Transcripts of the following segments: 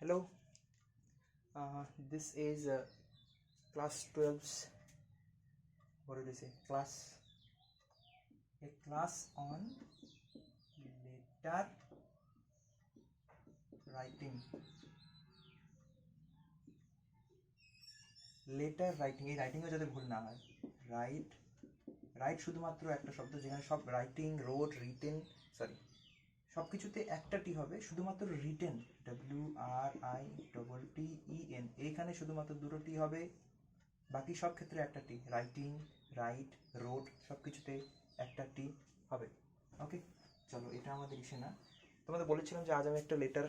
Hello, this is class 12's, what did I say, a class on letter writing. Letter writing, এই রাইটিংও যাতে ভুল না হয়। Right শুধুমাত্র একটা শব্দ, যেখানে সব রাইটিং, রোড, রিটেন, সরি সব কিছুতে একটা টি হবে, শুধুমাত্র রিটেন, WRITTEN, এইখানে শুধুমাত্র দুটো টি হবে, বাকি সব ক্ষেত্রে একটা টি। রাইটিং, রাইট, রোড সব কিছুতে একটা টি হবে। ওকে, চলো এটা আমাদের ইসে না। তোমাদের বলেছিলাম যে আজ আমি একটা লেটার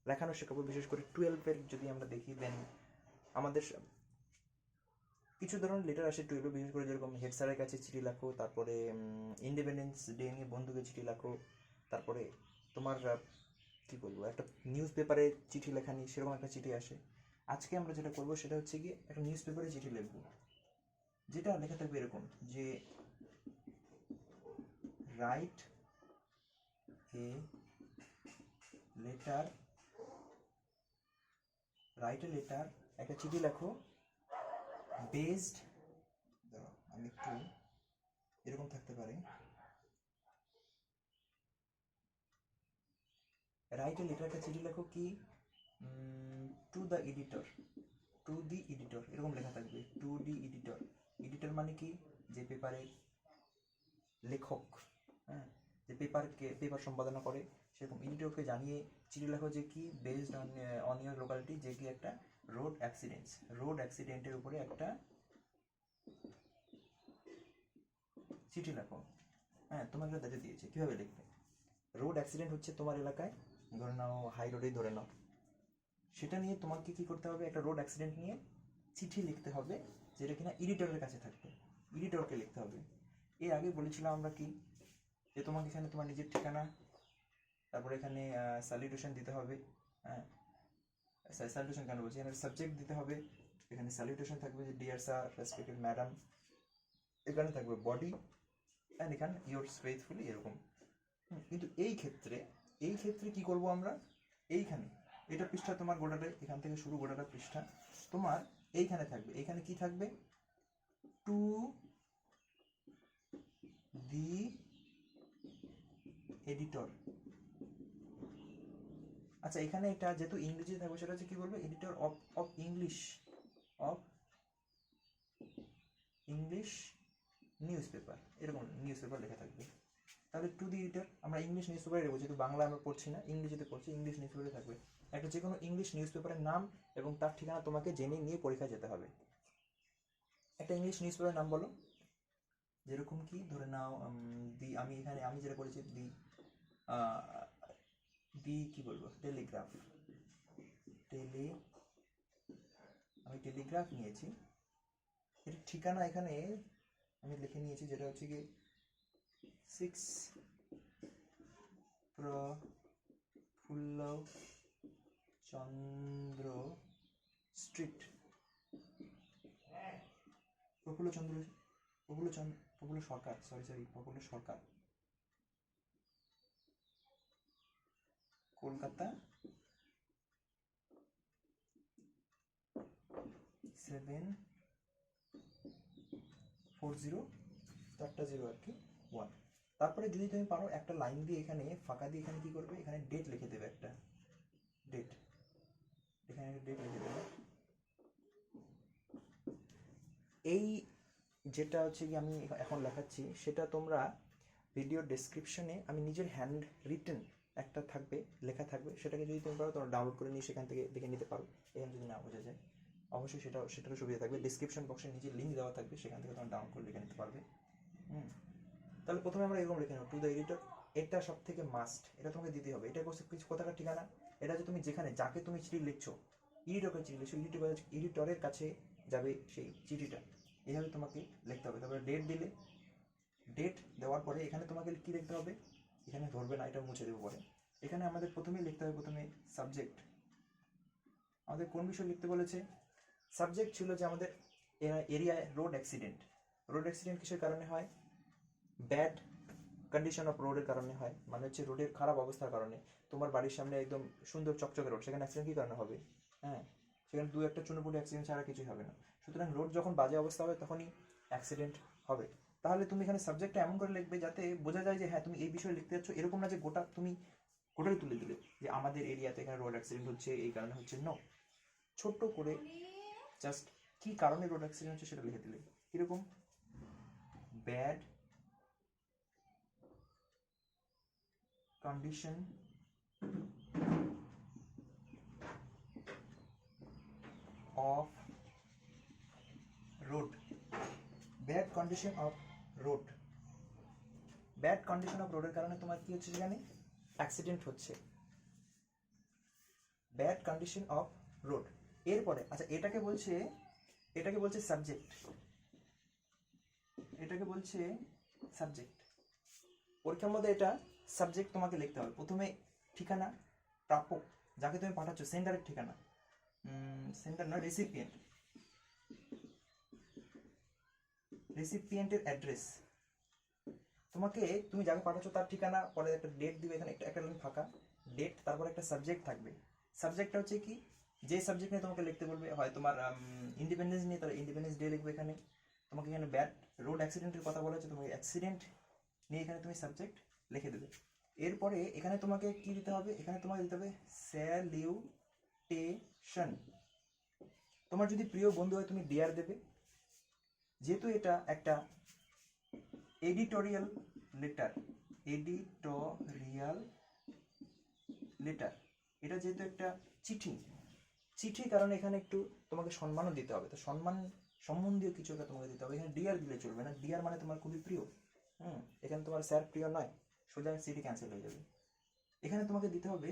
লেখানো শেখাবো, বিশেষ করে 12-এর যদি আমরা দেখি, দেন আমাদের কিছু ধরনের লেটার আসে 12, বিশেষ করে যেরকম হেড স্যারের কাছে চিঠি লেখো, তারপরে ইন্ডিপেন্ডেন্স ডে নিয়ে বন্ধুকে চিঠি লেখো, তারপরে তোমার কী বলবো, একটা নিউজ পেপারে চিঠি লেখা নিয়ে সেরকম একটা চিঠি আসে। আজকে আমরা যেটা করবো সেটা হচ্ছে কি, একটা নিউজ পেপারে চিঠি লিখবো, যেটা লেখা থাকবে এরকম যে রাইট এ লেটার, একটা চিঠি লেখো বেসড, আমি একটু এরকম থাকতে পারে, রাইট এ লেটার, একটা চিঠি লেখো কি টু দি এডিটর, এরকম লেখা থাকবে, টু দি এডিটর মানে কি, যে পেপারের লেখক, হ্যাঁ, যে পেপার সম্পাদনা করে, সেরকম এডিটরকে জানিয়ে চিঠি লেখো যে কি বেসড অন ইউর লোকালিটি, যে কি একটা রোড অ্যাক্সিডেন্টের উপরে একটা চিঠি লেখো। হ্যাঁ, তোমাকে একটা দায়িত্ব দিয়েছে, কীভাবে লিখবে। রোড অ্যাক্সিডেন্ট হচ্ছে তোমার এলাকায়, ধরে নাও হাই রোডেই ধরে নাও, সেটা নিয়ে তোমাকে কী করতে হবে, একটা রোড অ্যাক্সিডেন্ট নিয়ে চিঠি লিখতে হবে, যেটা কিনা এডিটরের কাছে থাকবে, এডিটরকে লিখতে হবে। এর আগে বলেছিলাম আমরা কি, যে তোমাকে এখানে তোমার নিজের ঠিকানা, তারপরে এখানে স্যালুটেশন দিতে হবে, হ্যাঁ, স্যালুটেশন কেন বলছি, এখানে সাবজেক্ট দিতে হবে, এখানে স্যালুটেশন থাকবে যে ডিয়ার স্যার, রেসপেক্টেড ম্যাডাম, এখানে থাকবে বডি, অ্যান্ড এখানে ইয়োরস ফেথফুলি, এরকম। কিন্তু এই ক্ষেত্রে কি করব আমরা, এইখানে এটা পৃষ্ঠা তোমার গোটাটা, এখান থেকে শুরু গোটাটা পৃষ্ঠা তোমার এইখানে থাকবে, এইখানে কি থাকবে, টু দি এডিটর। আচ্ছা, এখানে এটা যেহেতু ইংরেজিতে থাকবে, সেটা হচ্ছে কি বলবে, editor of English news paper, এরকম নিউজ পেপার লেখা থাকবে। তাহলে টু দি এডিটর, আমরা ইংলিশ নিউজ পেপারে রেখেছি, যেহেতু বাংলা আমরা পড়ছি না, ইংরেজিতে পড়ছি, ইংলিশ নিউজ পেপারে থাকবে একটা যে কোনো ইংলিশ নিউজ পেপারের নাম এবং তার ঠিকানা তোমাকে জেনে নিয়ে পরীক্ষায় যেতে হবে। একটা ইংলিশ নিউজ পেপারের নাম বলো, যেরকম কি ধরে নাও আমি যেটা করেছি, দি কি বলবো, আমি টেলিগ্রাফ নিয়েছি। এর ঠিকানা এখানে আমি লিখে নিয়েছি, যেটা হচ্ছে কি 6 প্রফুল্ল চন্দ্র স্ট্রিট, প্রফুল্ল সরকার, কলকাতা 740, 4 আর কি 1। তারপরে যদি তুমি পারো একটা লাইন দিয়ে এখানে ফাঁকা দিয়ে এখানে কি করবে, এখানে ডেট লিখে দেবে, একটা ডেট, এখানে ডেট লিখে দেবে। এই যেটা হচ্ছে কি আমি এখন লেখাচ্ছি, সেটা তোমরা ভিডিও ডেসক্রিপশনে আমি নিজের হ্যান্ড রিটেন একটা থাকবে, লেখা থাকবে, সেটাকে যদি তুমি পারো তোমরা ডাউনলোড করে নিয়ে সেখান থেকে দেখে নিতে পারো। এখানে যদি না বোঝা যায়, অবশ্যই সেটারও সুবিধা থাকবে, ডিসক্রিপশন বক্সে নিচে লিঙ্ক দেওয়া থাকবে, সেখান থেকে তোমরা ডাউনলোড করে লিখে নিতে পারবে। তাহলে প্রথমে আমরা এরকম লিখে নেব, টু দ্য এডিটর, এটা সব থেকে মাস্ট, এটা তোমাকে দিতে হবে। এটা কিছু কথাটার ঠিকানা, এটা যে তুমি যেখানে যাকে তুমি চিঠি লিখছো, এডিটরকে চিঠি লিখছো, এডিটরের কাছে যাবে সেই চিঠিটা, এইভাবে তোমাকে লিখতে হবে। তারপরে ডেট দিলে, ডেট দেওয়ার পরে এখানে তোমাকে কি লিখতে হবে, এখানে ধরবে না, এটা মুছে দেবো পরে। এখানে আমাদের প্রথমেই লিখতে হবে, প্রথমে সাবজেক্ট। আমাদের কোন বিষয় লিখতে বলেছে, সাবজেক্ট ছিল যে আমাদের এরিয়ায় রোড অ্যাক্সিডেন্ট কিসের কারণে হয়, ব্যাড কন্ডিশন অফ রোডের কারণে হয়, মানে হচ্ছে রোডের খারাপ অবস্থার কারণে। তোমার বাড়ির সামনে একদম সুন্দর চকচকে রোড, সেখানে অ্যাক্সিডেন্ট কী কারণে হবে? হ্যাঁ, সেখানে দু একটা চুনোপুটি অ্যাক্সিডেন্ট ছাড়া কিছুই হবে না। সুতরাং রোড যখন বাজে অবস্থা হবে তখনই অ্যাক্সিডেন্ট হবে। তাহলে তুমি এখানে সাবজেক্টটা এমন করে লিখবে যাতে বোঝা যায় যে হ্যাঁ তুমি এই বিষয়ে লিখতে যাচ্ছ, এরকম না যে গোটা তুমি গোটাই তুলে দিলে যে আমাদের এরিয়াতে এখানে রোড অ্যাক্সিডেন্ট হচ্ছে এই কারণে হচ্ছে। নো, ছোট্ট করে জাস্ট কি কারণে রোড অ্যাক্সিডেন্ট হচ্ছে সেটা লিখে দিলে। কিরকম? Bad condition of road, bad condition of road, bad condition of রোডের কারণে তোমার কি হচ্ছে, সেখানে অ্যাক্সিডেন্ট হচ্ছে। Bad condition of road. এরপরে আচ্ছা এটাকে বলছে সাবজেক্ট, এটাকে বলছে সাবজেক্ট। পরীক্ষার মধ্যে এটা সাবজেক্ট তোমাকে লিখতে হবে। প্রথমে ঠিকানা, প্রাপক যাকে তুমি পাঠাচ্ছ, সেন্ডারের ঠিকানা, সেন্ডার না, রেসিপিয়েন্ট, রেসিপিয়েন্টের অ্যাড্রেস। তুমি যাকে পাঠাচ্ছ তার ঠিকানা, পরে একটা ডেট দিবে, এখানে একটা লাইন ফাঁকা ডেট, তারপর একটা সাবজেক্ট থাকবে। সাবজেক্টটা হচ্ছে কি, যে সাবজেক্ট নিয়ে তোমাকে লিখতে বলবে, হয় তোমার ইন্ডিপেন্ডেন্স নিয়ে, তাহলে ইন্ডিপেন্ডেন্স ডে লিখবে এখানে। তোমাকে এখানে ব্যাড রোড অ্যাক্সিডেন্টের কথা বলা হচ্ছে, তোমাকে অ্যাক্সিডেন্ট নিয়ে এখানে তুমি সাবজেক্ট লিখে দেবে। এরপরে এখানে তোমাকে কি দিতে হবে, এখানে তোমাকে দিতে হবে স্যালিউটেশন। তোমার যদি প্রিয় বন্ধু হয় তুমি ডিয়ার দেবে। যেহেতু এটা একটা এডিটোরিয়াল লেটার, এডিটোরিয়াল লেটার, এটা যেহেতু একটা চিঠি কারণে এখানে একটু তোমাকে সম্মানও দিতে হবে। তো সম্মান সম্বন্ধীয় কিছু একটা তোমাকে দিতে হবে। এখানে ডিয়ার দিলে চলবে না, ডিয়ার মানে তোমার খুবই প্রিয়। এখানে তোমার স্যার প্রিয় নয়, সোজা সিটি ক্যান্সেল হয়ে যাবে। এখানে তোমাকে দিতে হবে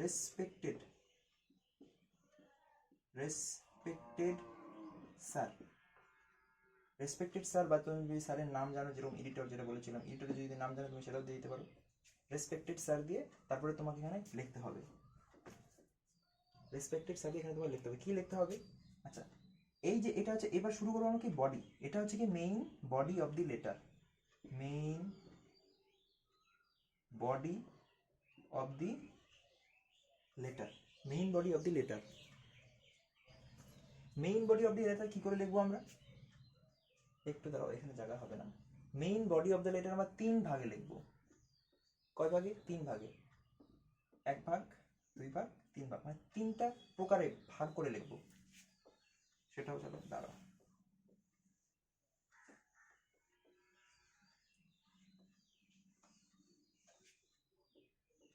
respected, respected sir, respected sir, বা তুমি যদি স্যারের নাম জানো, যেরকম এডিটর যেটা বলেছিলাম, এডিটরের যদি নাম জানো তুমি সেটাও দিয়ে দিতে পারো। রেসপেক্টেড স্যার দিয়ে তারপরে তোমাকে এখানে লিখতে হবে, রেসপেক্টেড স্যার দিয়ে এখানে তোমাকে লিখতে হবে। কি লিখতে হবে? আচ্ছা এই যে এটা হচ্ছে, এবার শুরু করবো আমরা কি বডি, এটা হচ্ছে কি main body of the letter, main body of the letter, main body of the letter. Main body of the letter কি করে লিখবো আমরা? একটু দাঁড়াও, এখানে জায়গা হবে না। Main body of the letter আমরা 3 ভাগে লিখবো। কয় ভাগে? 3 ভাগে, 1 ভাগ, 2 ভাগ, 3 ভাগ, মানে 3টা প্রকারে ভাগ করে লিখবো। সেটাও চলো দাঁড়াও।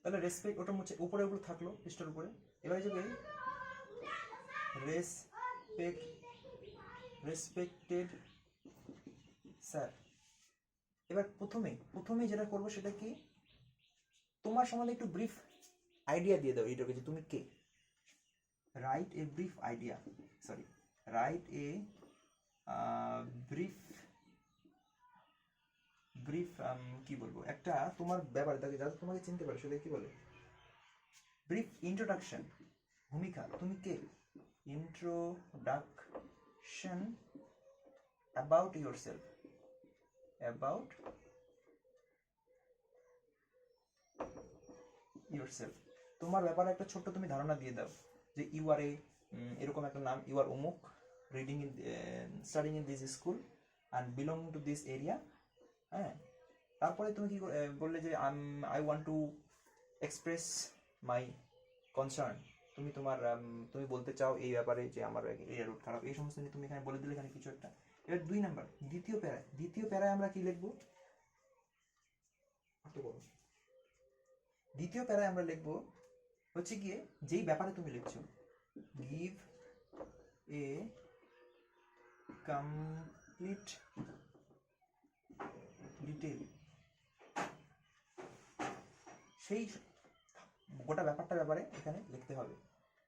তাহলে রেসপেক্ট ওটা মুছে উপরে উপরে থাকলো, পৃষ্ঠার উপরে। এবারে যাবে রেসপেক্টেড স্যার। এবার প্রথমে যেটা করবো সেটা কি, তোমার সম্বন্ধে একটু ব্রিফ আইডিয়া দিয়ে দাও এইটাকে, যে তুমি কে। Write a brief idea, sorry, write a brief কি বলবো, একটা তোমার ব্যাপারে তাকে যাতে তোমাকে চিনতে পারে সেটা কি বলে, ব্রিফ ইন্ট্রোডাকশন, ভূমিকা, তুমি কে, introduction about yourself, about yourself, তোমার ব্যাপারে একটা ছোট্ট তুমি ধারণা দিয়ে দাও, যে ইউ আর এ, এরকম একটা নাম, ইউ আর অমুক, reading in studying in this school and belong to this area. হ্যাঁ, তারপরে তুমি কি বললে যে I want to express my concern, তুমি বলতে চাও এই ব্যাপারে যে আমার এরিয়া রুট খারাপ, এই সমস্ত নিয়ে তুমি এখানে বলে দিলে এখানে কিছু একটা। এবার 2 নাম্বার, দ্বিতীয় প্যারায় আমরা কি লিখবো, দ্বিতীয় প্যারায় আমরা লিখবো হচ্ছে গিয়ে যেই ব্যাপারে তুমি লিখছো, গিভ এ কমপ্লিট ডিটেল, সেই গোটা ব্যাপারটার ব্যাপারে এখানে লিখতে হবে,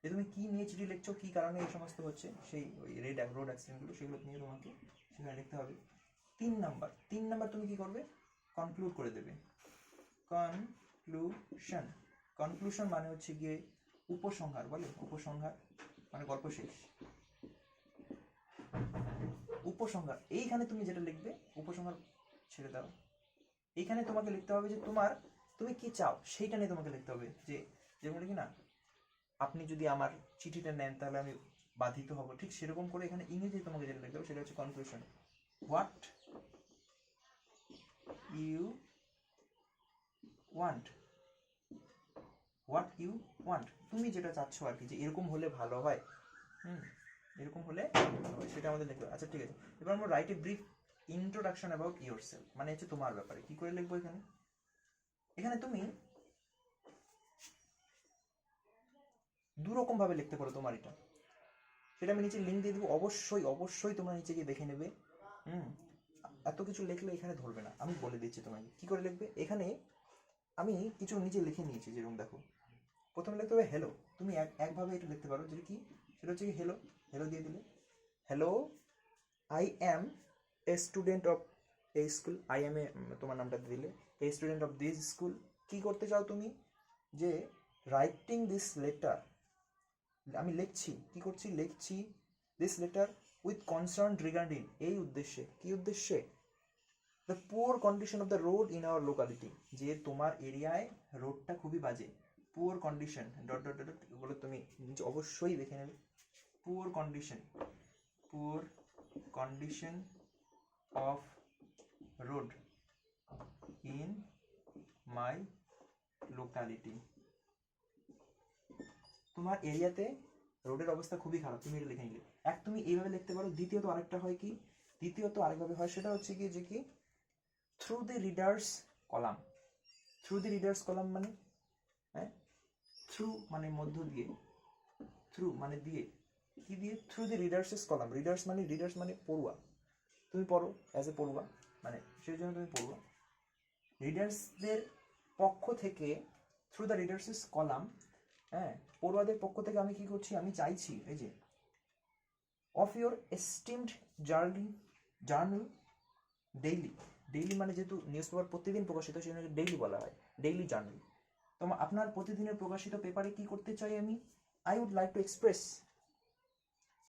যে তুমি কি নিয়ে চিঠি লিখছো, কি কারণে এই সমস্ত হচ্ছে, সেই ওই রোড অ্যাক্সিডেন্টগুলো, সেগুলো নিয়ে তোমাকে সেখানে লিখতে হবে। 3 নাম্বার তুমি কি করবে, কনক্লুড করে দেবে। কনক্লুশন মানে হচ্ছে গিয়ে উপসংহার, বলে উপসংহার মানে গল্প শেষ। উপসংহার এইখানে তুমি যেটা লিখবে, উপসংহার ছেড়ে দাও, এখানে তোমাকে লিখতে হবে যে তুমি কি চাও সেইটা নিয়ে তোমাকে লিখতে হবে। যে যেমন লিখি না, আপনি যদি আমার চিঠিটা নেন তাহলে আমি বাধিত হব, ঠিক সেরকম করে এখানে ইংরেজি তোমাকে যেটা লিখতে হবে সেটা হচ্ছে conclusion. What you want, what you want, তুমি যেটা চাচ্ছ আর কি, যে এরকম হলে ভালো হয়, এরকম হলে ভালো হয়, সেটা আমাদের লিখতে হবে। আচ্ছা ঠিক আছে, এবার আমরা right a brief introduction about yourself, মানে হচ্ছে তোমার ব্যাপারে কি করে লিখবো এখানে। এখানে তুমি দুরকম ভাবে লিখতে পারো তোমার এটা, সেটা আমি নিচে লিঙ্ক দিয়ে দেবো, অবশ্যই অবশ্যই তোমরা নিচে গিয়ে দেখে নেবে। এত কিছু লিখলে এখানে ধরবে না, আমি বলে দিচ্ছি তোমাকে কি করে লিখবে। এখানে আমি কিছু নিচে লিখে নিয়েছি, যেরকম দেখো, প্রথমে লিখতে হবে হ্যালো। তুমি একভাবে এটা লিখতে পারো, যেটা কি, সেটা হচ্ছে কি হ্যালো, হ্যালো দিয়ে দিলে, hello I am a student of a school, I am a, তোমার নামটা দিলে, a student of this school. কি করতে চাও তুমি, যে রাইটিং দিস লেটার, আমি লিখছি, কি করছি, লিখছি this letter with concern regarding, এই উদ্দেশ্যে, কি উদ্দেশ্যে, the poor condition of the road in our locality, যে তোমার এরিয়ায় রোডটা খুবই বাজে, poor condition dot dot dot বলে তুমি নিচে অবশ্যই দেখে নেবে, poor condition, poor condition of road in my locality, তোমার এরিয়াতে রোডের অবস্থা খুবই খারাপ, তুমি এটা লিখে নিলে। তুমি এইভাবে লিখতে পারো। দ্বিতীয়ত আরেকটা হয় কি, দ্বিতীয়ত আরেকভাবে হয়, সেটা হচ্ছে কি, যে কি, through the readers column. Through the readers column মানে, হ্যাঁ, থ্রু মানে মধ্য দিয়ে, থ্রু মানে দিয়ে, কি দিয়ে, থ্রু দি রিডার্সেস কলাম, রিডার্স মানে পড়ুয়া, তুমি পড়ো অ্যাজ এ পড়ুয়া, মানে সেই জন্য তুমি পড়ুয়া, রিডার্সদের পক্ষ থেকে, থ্রু দ্য রিডার্সেস কলাম, হ্যাঁ, পড়ুয়াদের পক্ষ থেকে আমি কি করছি, আমি চাইছি, এই যে, of your esteemed journal daily, daily মানে যেহেতু নিউজ পেপার প্রতিদিন প্রকাশিত, সেই জন্য ডেইলি বলা হয়, ডেইলি জার্নাল। তোমার আপনার প্রতিদিনের প্রকাশিত পেপারে কি করতে চাই আমি, I would like to express